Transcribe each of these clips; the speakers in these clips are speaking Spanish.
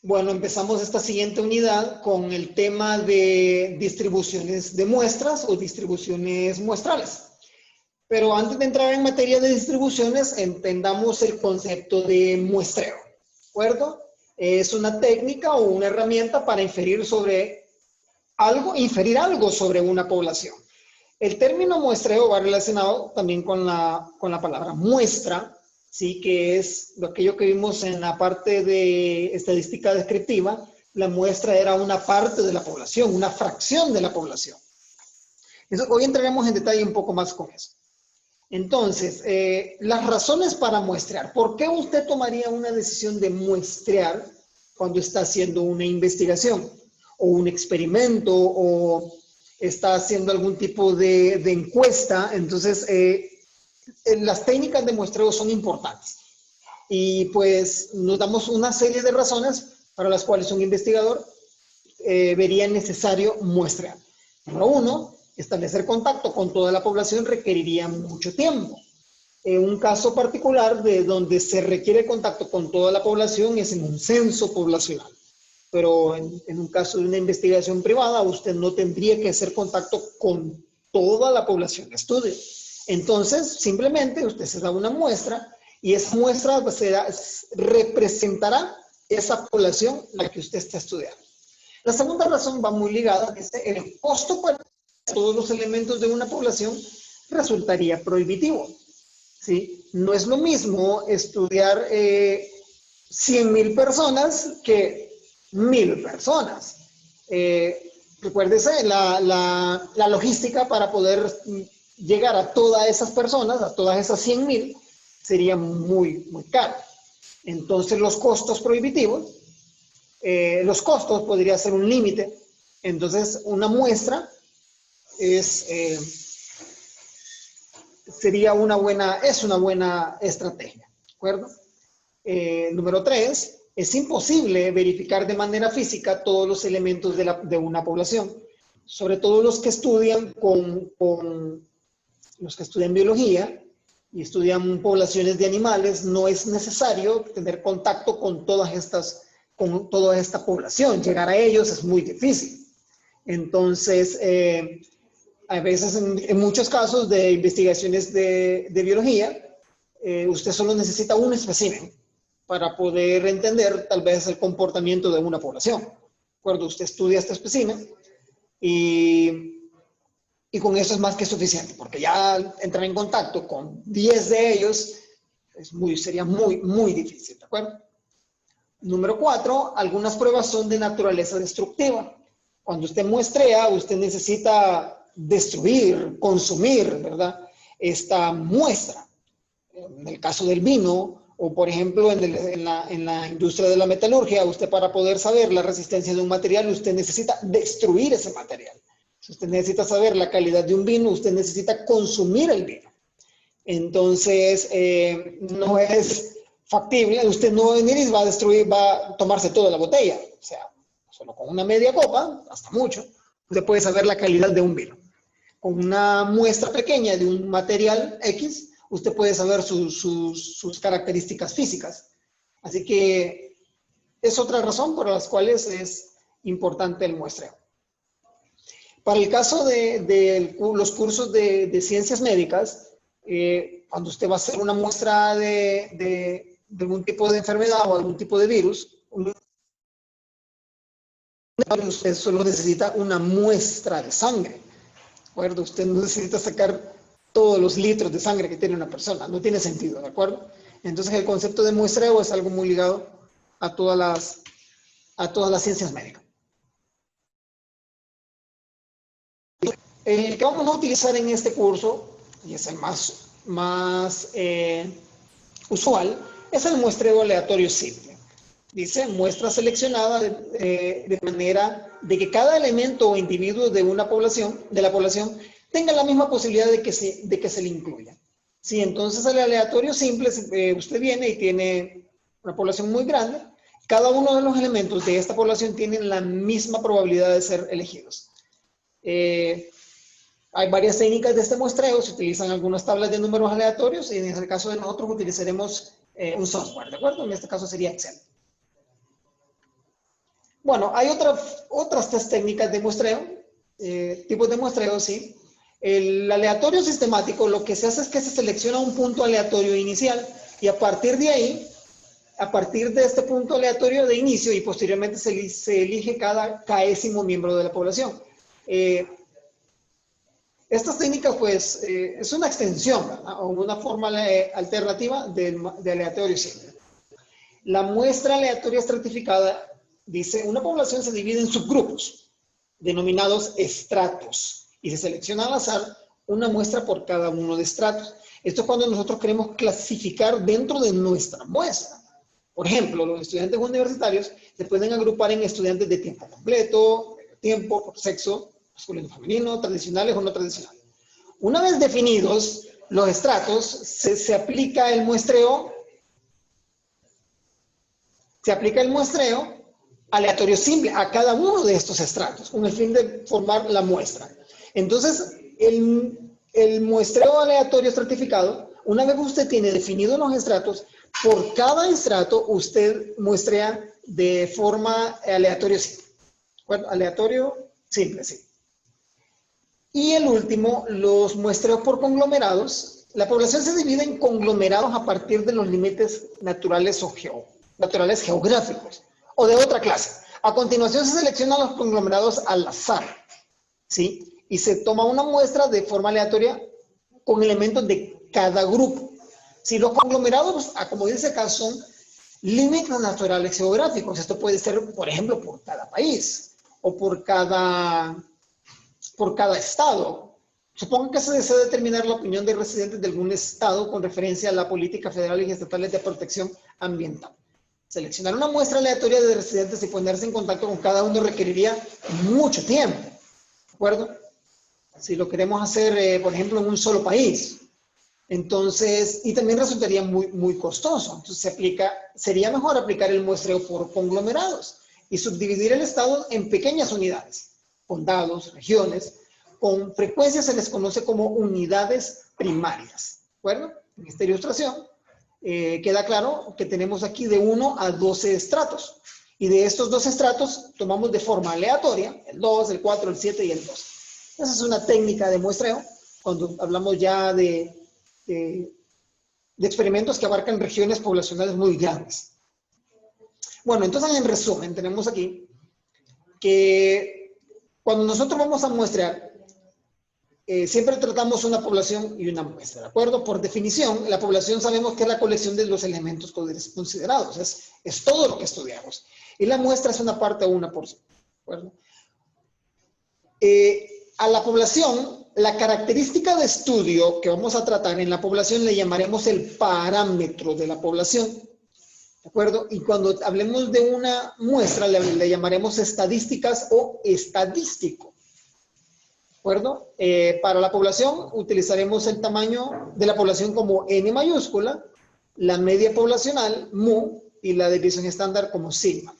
Bueno, empezamos esta siguiente unidad con el tema de distribuciones de muestras o distribuciones muestrales. Pero antes de entrar en materia de distribuciones, entendamos el concepto de muestreo, ¿de acuerdo? Es una técnica o una herramienta para inferir algo sobre una población. El término muestreo va relacionado también con la palabra muestra, ¿sí? Que es aquello que vimos en la parte de estadística descriptiva. La muestra era una parte de la población, una fracción de la población. Hoy entraremos en detalle un poco más con eso. Entonces, las razones para muestrear. ¿Por qué usted tomaría una decisión de muestrear cuando está haciendo una investigación o un experimento o está haciendo algún tipo de encuesta? Entonces, las técnicas de muestreo son importantes. Y pues nos damos una serie de razones para las cuales un investigador vería necesario muestrear. Número uno, establecer contacto con toda la población requeriría mucho tiempo. Un caso particular de donde se requiere contacto con toda la población es en un censo poblacional. Pero en un caso de una investigación privada, usted no tendría que hacer contacto con toda la población de estudio. Entonces, simplemente usted se da una muestra y esa muestra representará esa población la que usted está estudiando. La segunda razón va muy ligada, es el costo para todos los elementos de una población resultaría prohibitivo, ¿sí? No es lo mismo estudiar 100,000 personas que 1,000 personas. Recuérdese, la logística para poder llegar a todas esas personas, a todas esas 100,000, sería muy, muy caro. Entonces, los costos prohibitivos, los costos podría ser un límite. Entonces, una muestra sería una buena estrategia, ¿de acuerdo? Número 3, es imposible verificar de manera física todos los elementos de una población, sobre todo los que estudian los que estudian biología y estudian poblaciones de animales. No es necesario tener contacto con toda esta población. Llegar a ellos es muy difícil. Entonces, a veces, en muchos casos de investigaciones de biología, usted solo necesita un espécimen para poder entender tal vez el comportamiento de una población. ¿De acuerdo? Usted estudia este espécimen y con eso es más que suficiente, porque ya entrar en contacto con 10 de ellos sería muy, muy difícil. ¿De acuerdo? Número 4, algunas pruebas son de naturaleza destructiva. Cuando usted muestrea, usted necesita destruir, consumir, ¿verdad? Esta muestra. En el caso del vino, o por ejemplo en la industria de la metalurgia, usted para poder saber la resistencia de un material, usted necesita destruir ese material. Si usted necesita saber la calidad de un vino, usted necesita consumir el vino. Entonces, no es factible, usted no va a tomarse toda la botella. O sea, solo con una media copa, hasta mucho, usted puede saber la calidad de un vino. Con una muestra pequeña de un material X, usted puede saber sus características físicas. Así que es otra razón por las cuales es importante el muestreo. Para el caso de los cursos de ciencias médicas, cuando usted va a hacer una muestra de algún tipo de enfermedad o algún tipo de virus, usted solo necesita una muestra de sangre. ¿De acuerdo? Usted no necesita sacar todos los litros de sangre que tiene una persona. No tiene sentido, ¿de acuerdo? Entonces el concepto de muestreo es algo muy ligado a todas las ciencias médicas. El que vamos a utilizar en este curso, y es el más usual, es el muestreo aleatorio simple. Dice, muestra seleccionada de manera de que cada elemento o individuo de la población tenga la misma posibilidad de que se le incluya. Sí, entonces el aleatorio simple, usted viene y tiene una población muy grande, cada uno de los elementos de esta población tienen la misma probabilidad de ser elegidos. Hay varias técnicas de este muestreo, se utilizan algunas tablas de números aleatorios y en el caso de nosotros utilizaremos un software, ¿de acuerdo? En este caso sería Excel. Bueno, hay otras tres técnicas de muestreo, tipos de muestreo, sí. El aleatorio sistemático, lo que se hace es que se selecciona un punto aleatorio inicial y a partir de ahí, a partir de este punto aleatorio de inicio y posteriormente se elige cada késimo miembro de la población. Estas técnicas, pues, es una extensión, ¿verdad? O una forma alternativa de aleatorio simple. La muestra aleatoria estratificada dice, una población se divide en subgrupos, denominados estratos, y se selecciona al azar una muestra por cada uno de estratos. Esto es cuando nosotros queremos clasificar dentro de nuestra muestra. Por ejemplo, los estudiantes universitarios se pueden agrupar en estudiantes de tiempo completo, tiempo, por sexo, masculino, femenino, tradicionales o no tradicionales. Una vez definidos los estratos, se aplica el muestreo. Se aplica el muestreo aleatorio simple a cada uno de estos estratos, con el fin de formar la muestra. Entonces, el muestreo aleatorio estratificado, una vez que usted tiene definidos los estratos, por cada estrato usted muestrea de forma aleatorio simple. Bueno, aleatorio simple, sí. Y el último, los muestreos por conglomerados. La población se divide en conglomerados a partir de los límites naturales o naturales geográficos o de otra clase. A continuación se seleccionan los conglomerados al azar, ¿sí? Y se toma una muestra de forma aleatoria con elementos de cada grupo. Si los conglomerados, como dice acá, son límites naturales geográficos. Esto puede ser, por ejemplo, por cada país o por cada estado. Supongo que se desea determinar la opinión de residentes de algún estado con referencia a la política federal y estatales de protección ambiental. Seleccionar una muestra aleatoria de residentes y ponerse en contacto con cada uno requeriría mucho tiempo, ¿de acuerdo? Si lo queremos hacer, por ejemplo, en un solo país. Entonces, y también resultaría muy costoso. Entonces, sería mejor aplicar el muestreo por conglomerados y subdividir el estado en pequeñas unidades, condados, regiones. Con frecuencia se les conoce como unidades primarias, ¿de acuerdo? En esta ilustración queda claro que tenemos aquí de 1 a 12 estratos. Y de estos 12 estratos tomamos de forma aleatoria el 2, el 4, el 7 y el 12. Esa es una técnica de muestreo cuando hablamos ya de experimentos que abarcan regiones poblacionales muy grandes. Bueno, entonces en resumen tenemos aquí que cuando nosotros vamos a muestrear, siempre tratamos una población y una muestra, ¿de acuerdo? Por definición, la población sabemos que es la colección de los elementos considerados, es todo lo que estudiamos. Y la muestra es una parte o una porción, ¿de acuerdo? A la población, la característica de estudio que vamos a tratar en la población le llamaremos el parámetro de la población, ¿de acuerdo? Y cuando hablemos de una muestra le llamaremos estadísticas o estadístico. ¿De acuerdo? Para la población utilizaremos el tamaño de la población como N mayúscula, la media poblacional, mu, y la división estándar como sigma.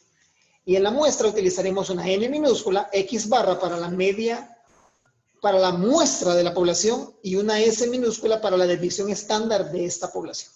Y en la muestra utilizaremos una N minúscula, X barra para la media, para la muestra de la población y una S minúscula para la división estándar de esta población.